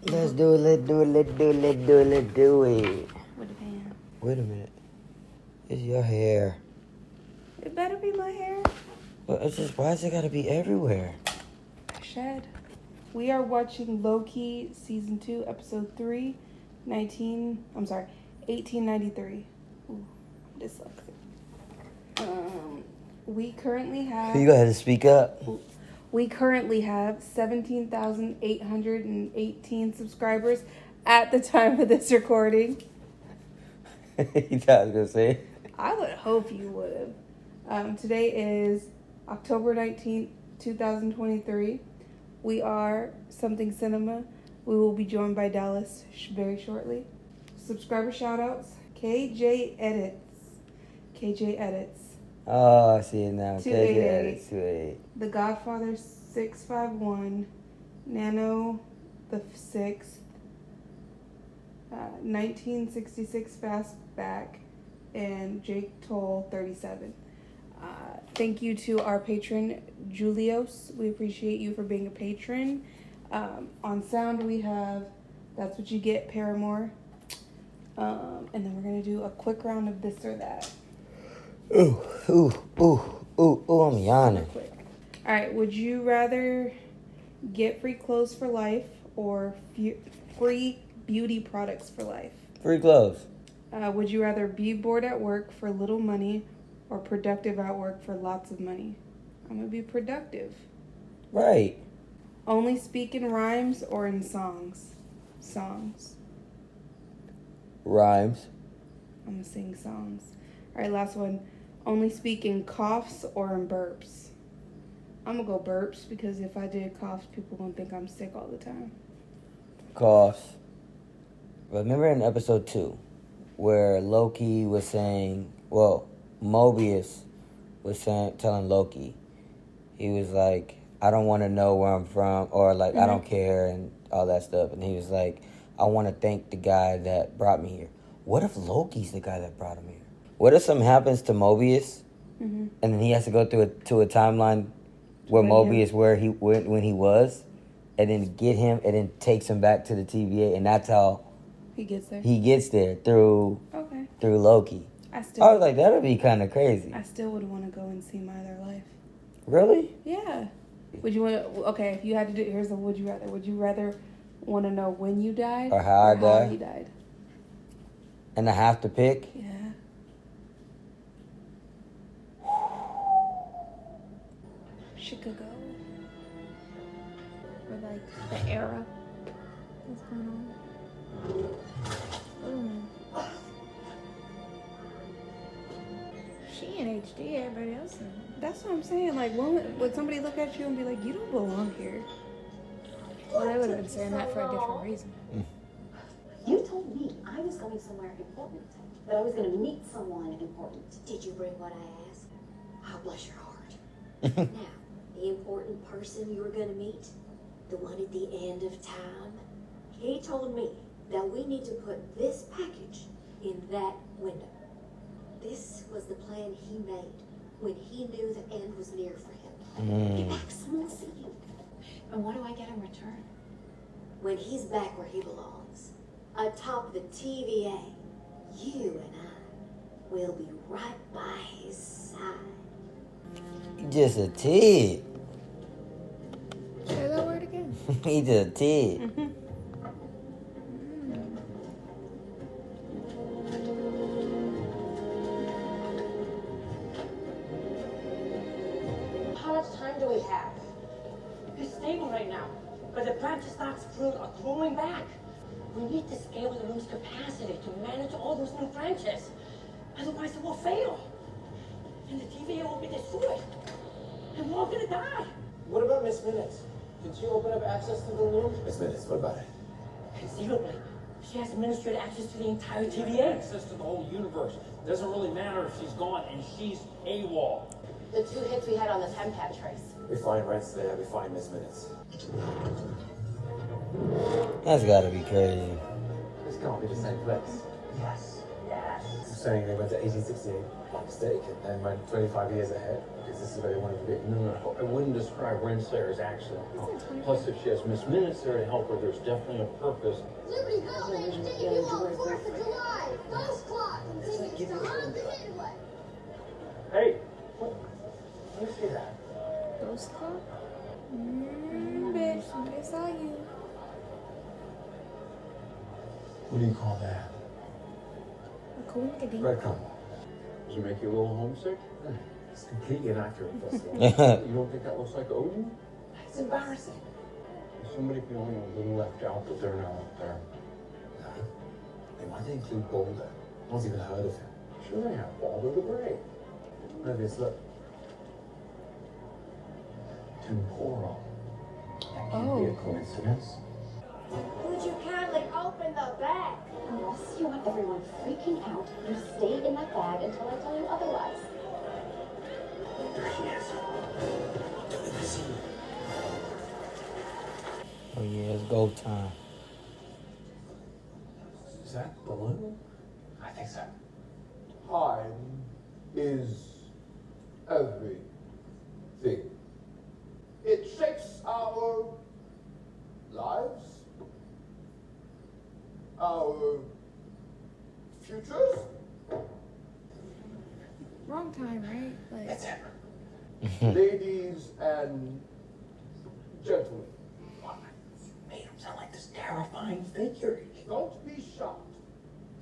Let's do it, let's do it, let's do it, let's do it, let's do it. With the pan. Wait a minute. It's your hair. It better be my hair. But it's just, why is it gotta be everywhere? Shed. We are watching Loki season 2, episode 3, 1893. Ooh, I'm dyslexic. We currently have. You gotta speak up. We currently have 17,818 subscribers at the time of this recording. You thought I was gonna say? I would hope you would have. Today is October 19th, 2023. We are Something Cinema. We will be joined by Dallas very shortly. Subscriber shoutouts. KJ Edits. Oh, I see it now. 288. The Godfather 651. Nano the 6th. 1966 Fastback. And Jake Toll 37. Thank you to our patron Julios. We appreciate you for being a patron. On sound we have That's What You Get, Paramore. And then we're gonna do a quick round of this or that. Ooh, I'm yawning. All right, would you rather get free clothes for life or free beauty products for life? Free clothes. Would you rather be bored at work for little money or productive at work for lots of money? I'm going to be productive. Right. Only speak in rhymes or in songs? Songs. Rhymes. I'm going to sing songs. All right, last one. Only speak in coughs or in burps? I'm going to go burps because if I did coughs, people going to think I'm sick all the time. Coughs. Remember in episode 2 where Loki was saying, Mobius was telling Loki, he was like, I don't want to know where I'm from, or like, I don't care, and all that stuff. And he was like, I want to thank the guy that brought me here. What if Loki's the guy that brought him here? What if something happens to Mobius, and then he has to go to a timeline where Mobius, when he was, and then get him, and then takes him back to the TVA, and that's how he gets there. He gets there through Loki. I was like, that would be kind of crazy. I still would want to go and see my other life. Really? Yeah. Would you want to? Okay, if you had to do, here's the would you rather. Would you rather want to know when you died or how you died? And I have to pick. Yeah. Chicago. Or like the era. What's going on? She in HD, everybody else in. That's what I'm saying. Like, would somebody look at you and be like, "You don't belong here"? Well, they would have been saying that for a different reason. You told me I was going somewhere important, that I was going to meet someone important. Did you bring what I asked? Oh, bless your heart. Now, the important person you were going to meet, the one at the end of time, he told me that we need to put this package in that window. This was the plan he made when he knew the end was near for him. Get back, someone see you. And what do I get in return? When he's back where he belongs, atop the TVA, you and I will be right by his side. Just a tid. Say that word again. He just a tid. How much time do we have? It's stable right now, but the branch stocks fruit are growing back. We need to scale the room's capacity to manage all those new branches. Otherwise it will fail. And the TVA will be destroyed. And we're all gonna die. What about Miss Minutes? Did she open up access to the loom? Miss Minutes, what about it? Conceivably, she has administrative access to the entire TVA. Access to the whole universe. Doesn't really matter if she's gone and she's AWOL. The 2 hits we had on the Tempad trace. We find Rents there, we find Miss Minutes. That's gotta be crazy. This can't be the same place. Yes. saying they went to 1868 by mistake and then went 25 years ahead because this is where they wanted to be. No, I wouldn't describe Renslayer's accent. Plus, if she has Miss Minutes there to help her, there's definitely a purpose. Liberty Bell Day taking home 4th of July. Ghost Clock continues to haunt the Midway. Hey, what? Let me see that. Ghost Club? Bitch, I saw you. What do you call that? A coinkydink. Breadcrumb. Does it make you a little homesick? It's completely inaccurate, first of all. You don't think that looks like Odin? It's embarrassing. Is somebody feeling a little left out that they're not up there? No. They want to include Boulder. No one's even heard of him. Sure they have. Baldur the Great. Mobius, look. Temporal. That can't be a coincidence. Would you kindly open the bag? Unless you want everyone freaking out, you stay in that bag until I tell you otherwise. There she is. Don't let me see her. Oh yeah, it's go time. Is that balloon? I think so. Time is everything. It shapes our lives, our futures. Wrong time, right? Like, That's it. Ladies and gentlemen, Made him sound like this terrifying figure. don't be shocked.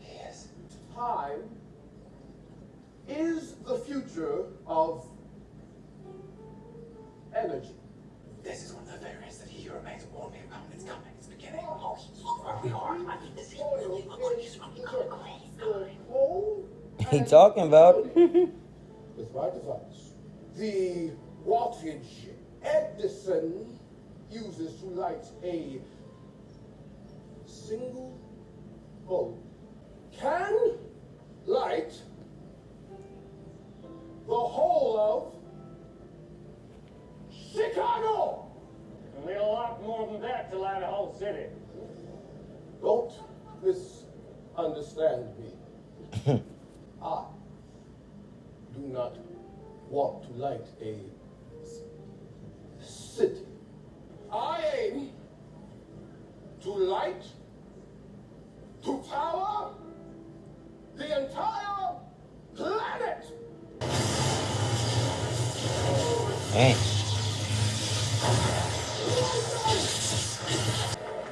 Yes. Time is the future of energy. This is one of the theories that he remains warned me about. It's coming. It's beginning. Oh, he's really hard. I need to see him really look like he's really gonna go. He talking about it. With my device, the wattage Edison uses to light a single bulb can light the whole of Chicago. We need a lot more than that to light a whole city. Don't misunderstand me. I do not want to light a city. I aim to light, to power the entire planet. Dang.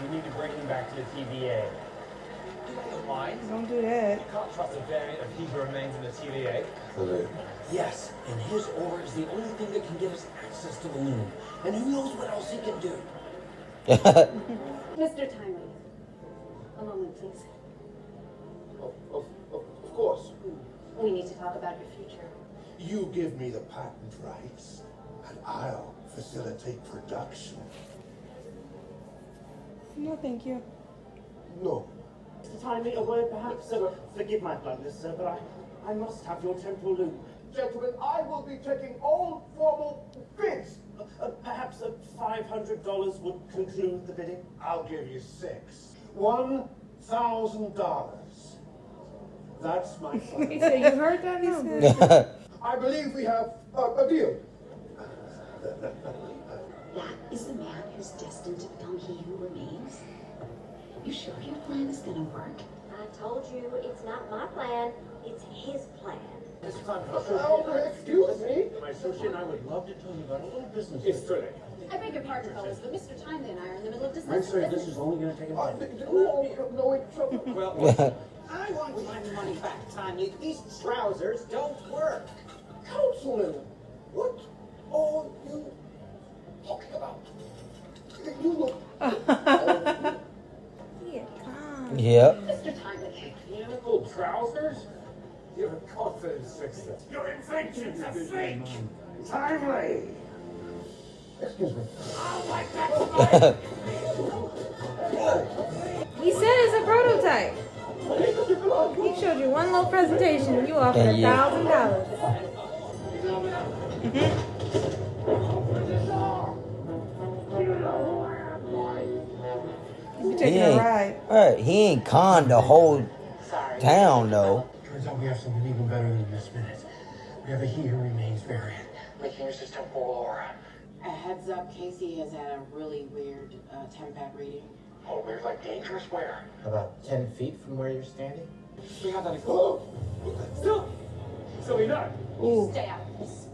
You need to bring him back to the TVA. Why? Don't do that. You can't trust a variant of he who remains in the TVA. Absolutely. Yes, and his order is the only thing that can give us access to the moon. And who knows what else he can do? Mr. Timely, a moment, please. Of course. We need to talk about your future. You give me the patent rights, and I'll facilitate production. No, thank you. No. Mr. Timely, a word perhaps. Forgive my bluntness, sir, but I must have your temporal loop. Gentlemen, I will be taking all formal bids. Perhaps $500 would conclude the bidding. I'll give you six. $1,000. That's my plan. He said, you heard that? No. I believe we have a deal. That is the man who's destined to become he who remains? You sure your plan is gonna work? I told you it's not my plan, it's his plan. It's time for Excuse me? My associate and I would love to tell you about a little business. It's finished. I beg your pardon, fellas, but Mr. Timely and I are in the middle of I'm discussing sorry, this is only going to take a minute. No trouble. Well, I want my money back, Timely. These trousers don't work. Councilman, what are you talking about? You look. Yeah, calm. Yep. Mr. Timely. Mechanical trousers? Your confidence fixed it. Your invention's a fake! Timely. Excuse me. He said it's a prototype. He showed you one little presentation and you offered Yeah. $1,000. You be taking a ride. Right, he ain't conned the whole town though. Turns out we have something even better than this minute. We have a he who remains variant, making use his temporal aura. A heads up, Casey has had a really weird tempat reading. Oh, weird, like dangerous? Where? About 10 feet from where you're standing? We have that. Still! So we know. Ooh. Stay out of this.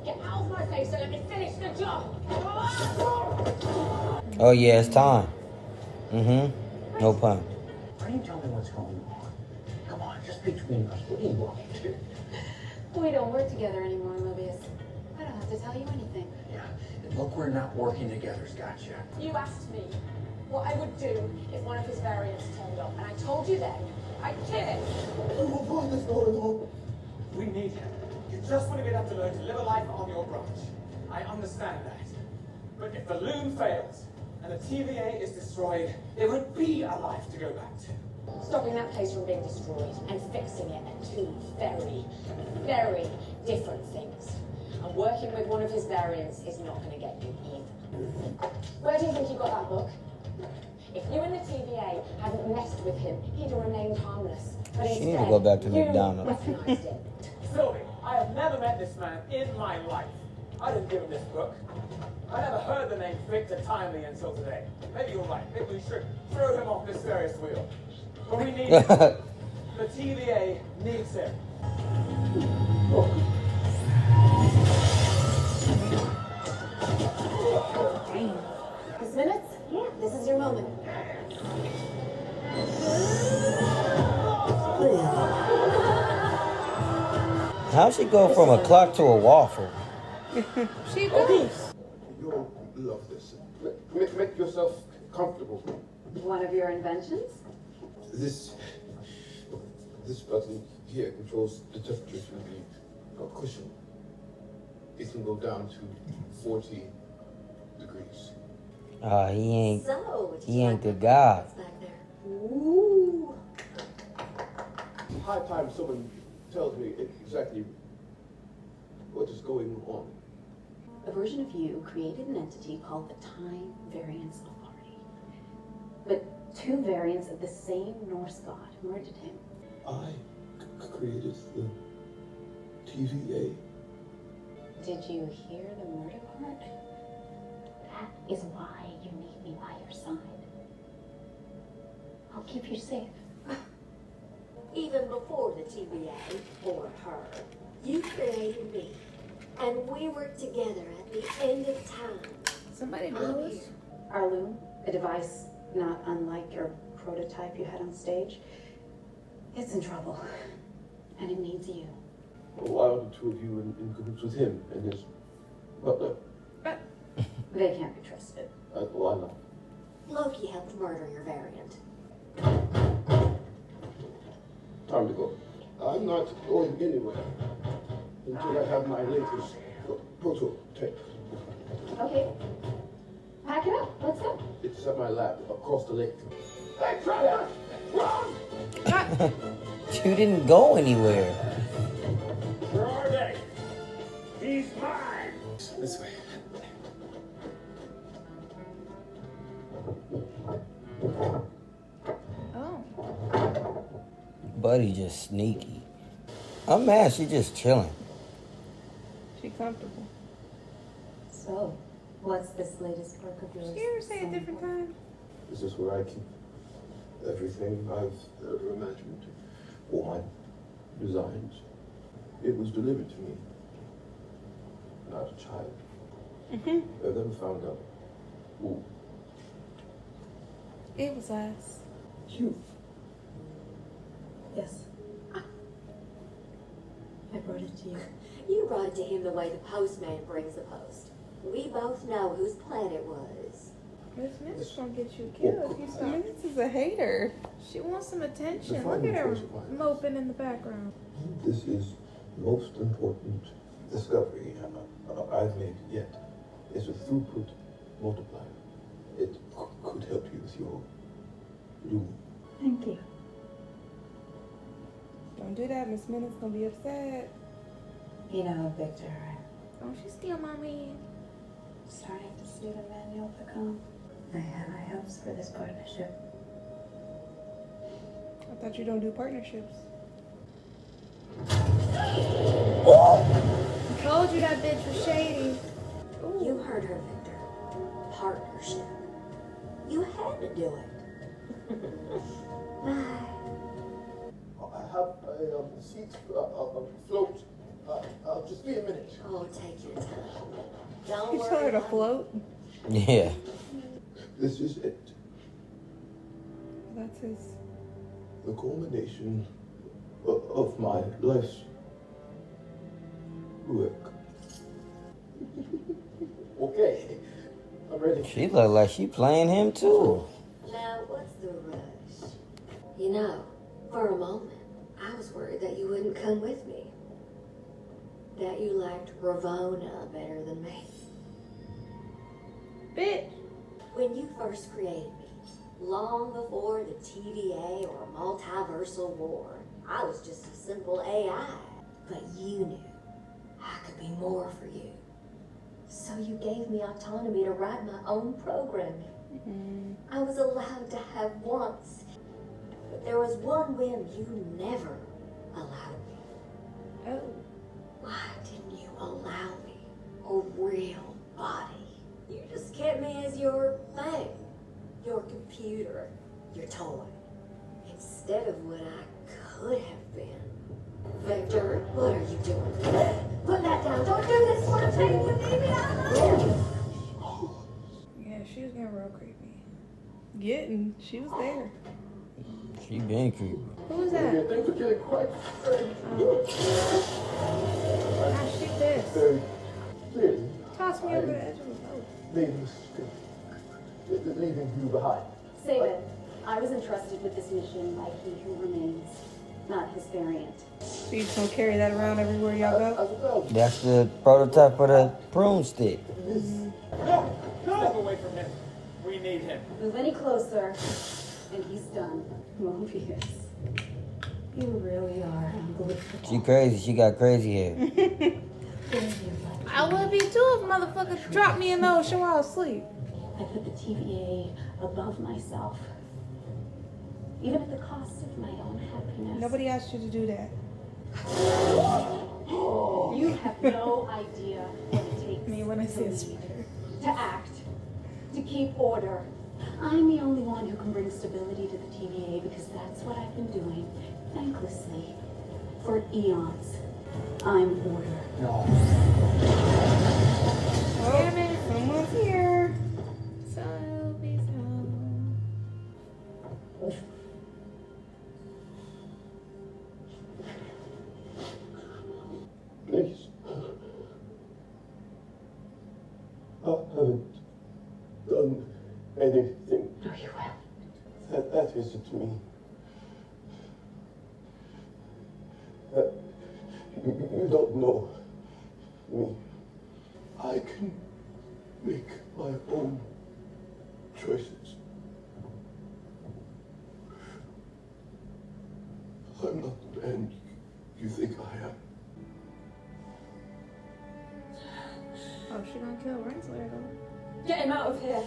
Get out of my face and let me finish the job. Oh yeah, it's time. Mm-hmm. No pun. Why don't you tell me what's going on? Come on, just between us. What do you want me to do? We don't work together anymore, Mobius. I don't have to tell you anything. Yeah, and look, we're not working together's got you. You asked me what I would do if one of his variants turned up, and I told you then I'd kill it. What is going on? We need him. You just want to get up to learn to live a life on your branch. I understand that. But if the loom fails and the TVA is destroyed, there won't be a life to go back to. Stopping that place from being destroyed and fixing it are two very, very different things. And working with one of his variants is not going to get you either. Where do you think you got that book? If you and the TVA hadn't messed with him, he'd have remained harmless. But She need to go back to you McDonald's. recognized him. Sylvie, I have never met this man in my life. I didn't give him this book. I never heard the name Victor Timely until today. Maybe you're right. Maybe we should throw him off this Ferris wheel. But we need him. The TVA needs him. Miss Minutes? Yeah. This is your moment. How'd she go from a clock to a waffle? She goes. You'll love this. Make yourself comfortable. One of your inventions? This button here controls the temperature to the cushion. It can go down to 40 degrees. He ain't the guy. Ooh. High time someone tells me exactly what is going on. A version of you created an entity called the Time Variance Authority. But two variants of the same Norse god murdered him. I created the TVA. Did you hear the murder part? That is why you need me by your side. I'll keep you safe. Even before the TVA or her, you created me. And we worked together at the end of time. Somebody knows. Our loom, a device not unlike your prototype you had on stage, it's in trouble. And it needs you. Why are the two of you in cahoots with him and his butler? They can't be trusted. Why not? Loki helped murder your variant. Time to go. I'm not going anywhere until I have my latest prototype. Okay. Pack it up. Let's go. It's at my lab across the lake. Hey, Travis! Run! You didn't go anywhere. Where are they? He's mine! This way. Oh. Buddy just sneaky. I'm mad she just chilling. She comfortable. So, what's this latest work of yours? Did you ever say a different time? This is where I keep everything I've ever imagined. All my designs. It was delivered to me. Not a child. Mm-hmm. I've never found out who. It was us. You. Yes. I brought it to you. You brought it to him the way the postman brings the post. We both know whose plan it was. Miss Minutes gonna get you killed. Miss Minutes is a hater. She wants some attention. Look at her moping in the background. This is the most important discovery I've made yet. It's a throughput multiplier. It could help you with your loom. Thank you. Don't do that. Miss Minutes gonna be upset. You know, Victor, Don't she steal my man? starting to see the man you'll become. I have high hopes for this partnership. I thought you don't do partnerships. I told you that bitch was shady. You heard her, Victor. Partnership. You had to do it. Bye. I have a seat, float. Just be a minute. Oh, take your time. Don't You worry. tell her to about it. float. Yeah. This is it. That's his. The culmination of my life's work. Okay, I'm ready. She look like she playing him too. Now, what's the rush? You know, for a moment, I was worried that you wouldn't come with me. That you liked Ravona better than me. Bitch. When you first created me, long before the TVA or multiversal war, I was just a simple AI. But you knew I could be more for you. So you gave me autonomy to write my own programming. I was allowed to have wants. But there was one whim you never allowed me. Oh. Why didn't you allow me a real body? You just kept me as your thing, your computer, your toy, instead of what I could have been. Victor, what are you doing? Put that down. Don't do this for a thing. You leave me alone. Yeah, she was getting real creepy. Getting. She was there. She been creepy. Who was that? Things are getting quite strange. Ah, shoot this. Very clearly, Toss me over the edge of the boat. made a mistake. Leaving you behind. Save it. I was entrusted with this mission by he who remains, not his variant. So you just gonna carry that around everywhere y'all go? That's the prototype for the prune stick. No! Step away from him. We need him. Move any closer, and he's done. Mobius. You really are unbelievable. She crazy. She got crazy hair. I would be too if motherfuckers dropped me in the ocean while I was asleep. I put the TVA above myself, even at the cost of my own happiness. Nobody asked you to do that. You have no idea what it takes Me when I see a to spider. lead, to act, to keep order. I'm the only one who can bring stability to the TVA because that's what I've been doing, thanklessly, for eons. I'm order. Damn it, someone's here. So be so. Please. I haven't done anything. No, you will. That isn't me. You don't know me. I can make my own choices. I'm not the man you think I am. Oh, she gonna kill Renslayer though. Get him out of here.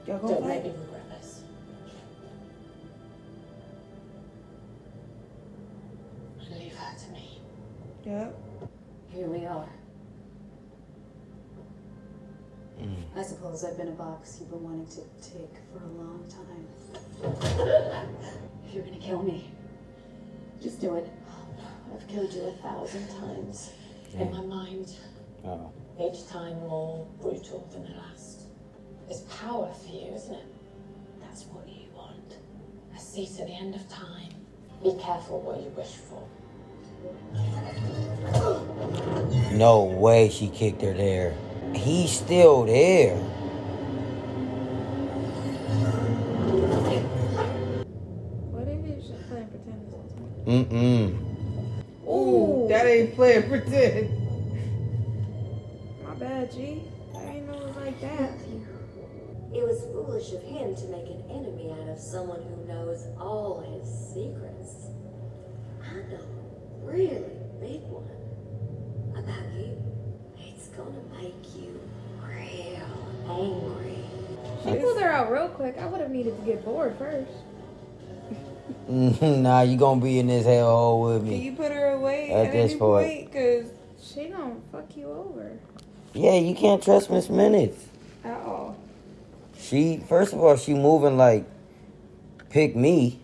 Y'all Don't gonna make fight? me regret this. Leave her to me. Yep. Here we are. I suppose I've been a box you've been wanting to take for a long time. If you're gonna kill me, just do it. I've killed you 1,000 times in my mind. Oh. Each time more brutal than the last. It's power for you, isn't it? That's what you want. A seat at the end of time. Be careful what you wish for. No way she kicked her there. He's still there. What if it's just playing pretend this whole time? Ooh, that ain't playing pretend. My bad, G. I ain't know it was like that. It was foolish of him to make an enemy out of someone who knows all his secrets. I know a really big one about you. It's gonna make you real angry. She pulled her out real quick. I would have needed to get bored first. Nah, you gonna be in this hellhole with Can me. you put her away At at this any point. point? Because She gonna fuck you over. Yeah, you can't trust Miss Minutes. at all. First of all, she moving like pick me.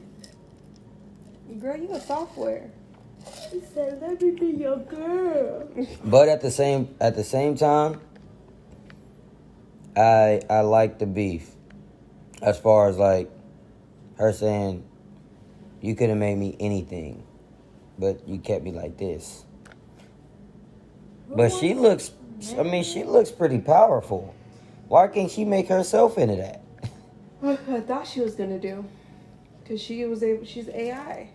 Girl, you a software. She said, let me be your girl. But at the same time, I like the beef. As far as like her saying, you could have made me anything, but you kept me like this. But she looks pretty powerful. Why can't she make herself into that? I thought she was gonna do. Because she's AI.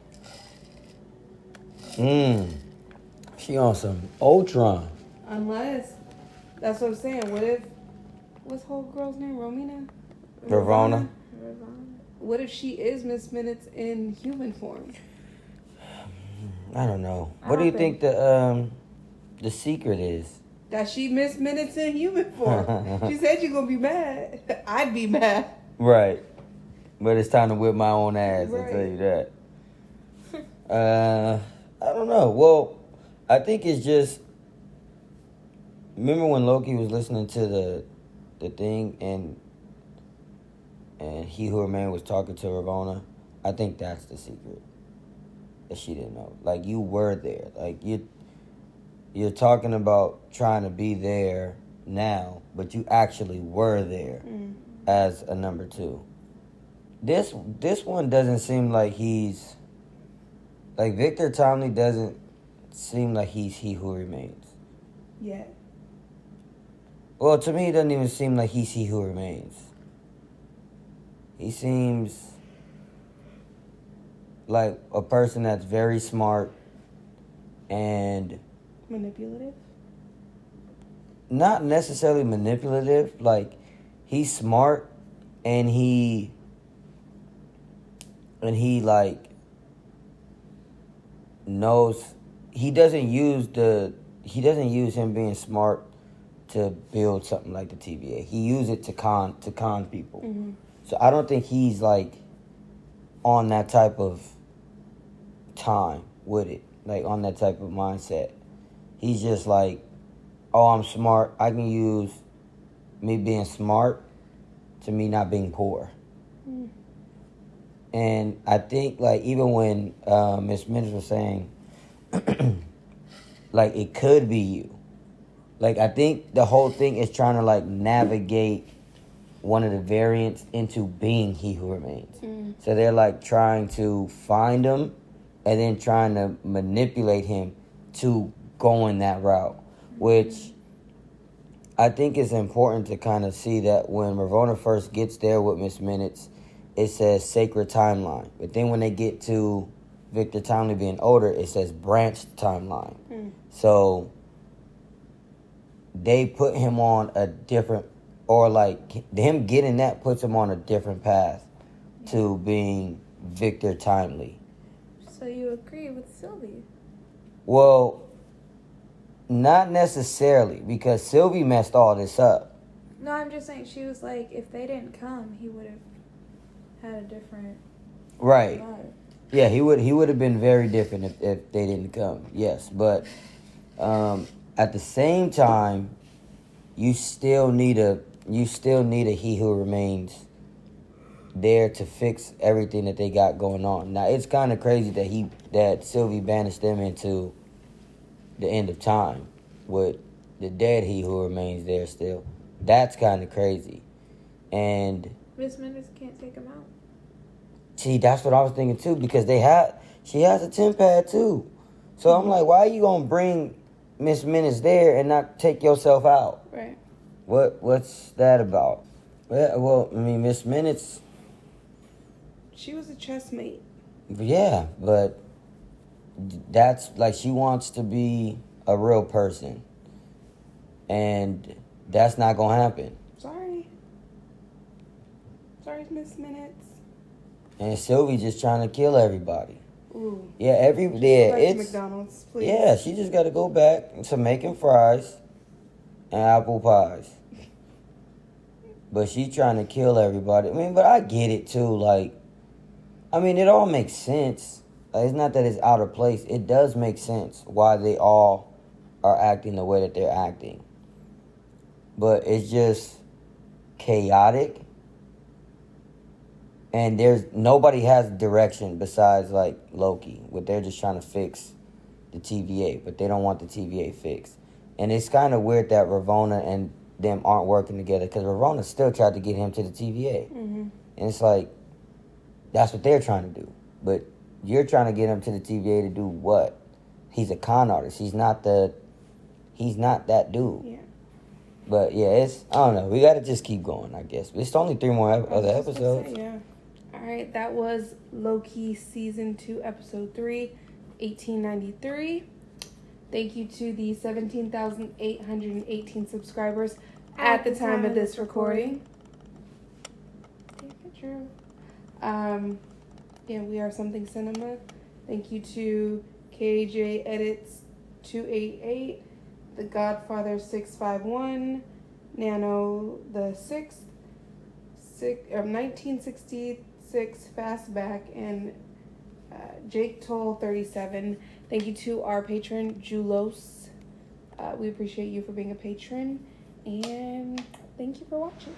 She on some Ultron. Unless, that's what I'm saying. What's whole girl's name? Ravonna. What if she is Miss Minutes in human form? I don't know. What do you think the secret is? That she Miss Minutes in human form. She said you're gonna be mad. I'd be mad. Right. But it's time to whip my own ass, Right. I'll tell you that. I don't know. Well, I think it's just... Remember when Loki was listening to the thing and He Who Remained was talking to Ravonna? I think that's the secret. That she didn't know. Like, you were there. Like, you're talking about trying to be there now, but you actually were there as a number 2. This one doesn't seem like he's... Like, Victor Tomley doesn't seem like he's He Who Remains. Yeah. Well, to me, it doesn't even seem like he's He Who Remains. He seems like a person that's very smart and... Manipulative? Not necessarily manipulative. Like, he's smart and he like knows he doesn't use him being smart to build something like the TVA. He uses it to con people. Mm-hmm. So I don't think he's like on that type of time with it, like on that type of mindset. He's just like, oh, I'm smart. I can use me being smart to me not being poor. And I think, like, even when Miss Minutes was saying, like, it could be you. Like, I think the whole thing is trying to, like, navigate one of the variants into being He Who Remains. So they're, like, trying to find him and then trying to manipulate him to going that route. Which I think is important to kind of see that when Ravonna first gets there with Miss Minutes, it says sacred timeline. But then when they get to Victor Tomley being older, it says branched timeline. So they put him on a different, or like him getting that puts him on a different path to being Victor Timely. So you agree with Sylvie? Well, not necessarily, because Sylvie messed all this up. No, I'm just saying she was like, if they didn't come, he would have had a different Right. vibe. Yeah, he would have been very different if they didn't come. Yes, but at the same time, you still need a He Who Remains there to fix everything that they got going on. Now, it's kind of crazy that Sylvie banished them into the end of time with the dead He Who Remains there still. That's kind of crazy. And Miss Minutes can't take him out. see, that's what I was thinking too, because she has a TemPad too. So I'm like, why are you gonna bring Miss Minutes there and not take yourself out? Right. What's that about? Well, I mean, Miss Minutes, She was a chessmate. yeah, but that's like she wants to be a real person, and that's not gonna happen. Sorry, Miss Minutes. And Sylvie just trying to kill everybody. Ooh. Yeah, Back to it's McDonald's, please. yeah. She just got to go back to making fries and apple pies. But she trying to kill everybody. I mean, but I get it too. Like, I mean, it all makes sense. It's not that it's out of place. It does make sense why they all are acting the way that they're acting. But it's just chaotic. And nobody has direction besides, like, Loki. What they're just trying to fix the TVA. But they don't want the TVA fixed. And it's kind of weird that Ravonna and them aren't working together. Because Ravonna still tried to get him to the TVA. Mm-hmm. And it's like, that's what they're trying to do. But you're trying to get him to the TVA to do what? He's a con artist. He's not that dude. Yeah. But yeah, I don't know. We gotta just keep going, I guess. It's only 3 more other episodes. Yeah. All right, that was Loki Season 2, Episode 3, 1893. Thank you to the 17,818 subscribers at the time of this recording. Take a picture. Yeah, we are Something Cinema. Thank you to KJ Edits 288, The Godfather 651, Nano the 6th, 1966 Fastback, and Jake Toll 37. Thank you to our patron Julos. We appreciate you for being a patron, and thank you for watching.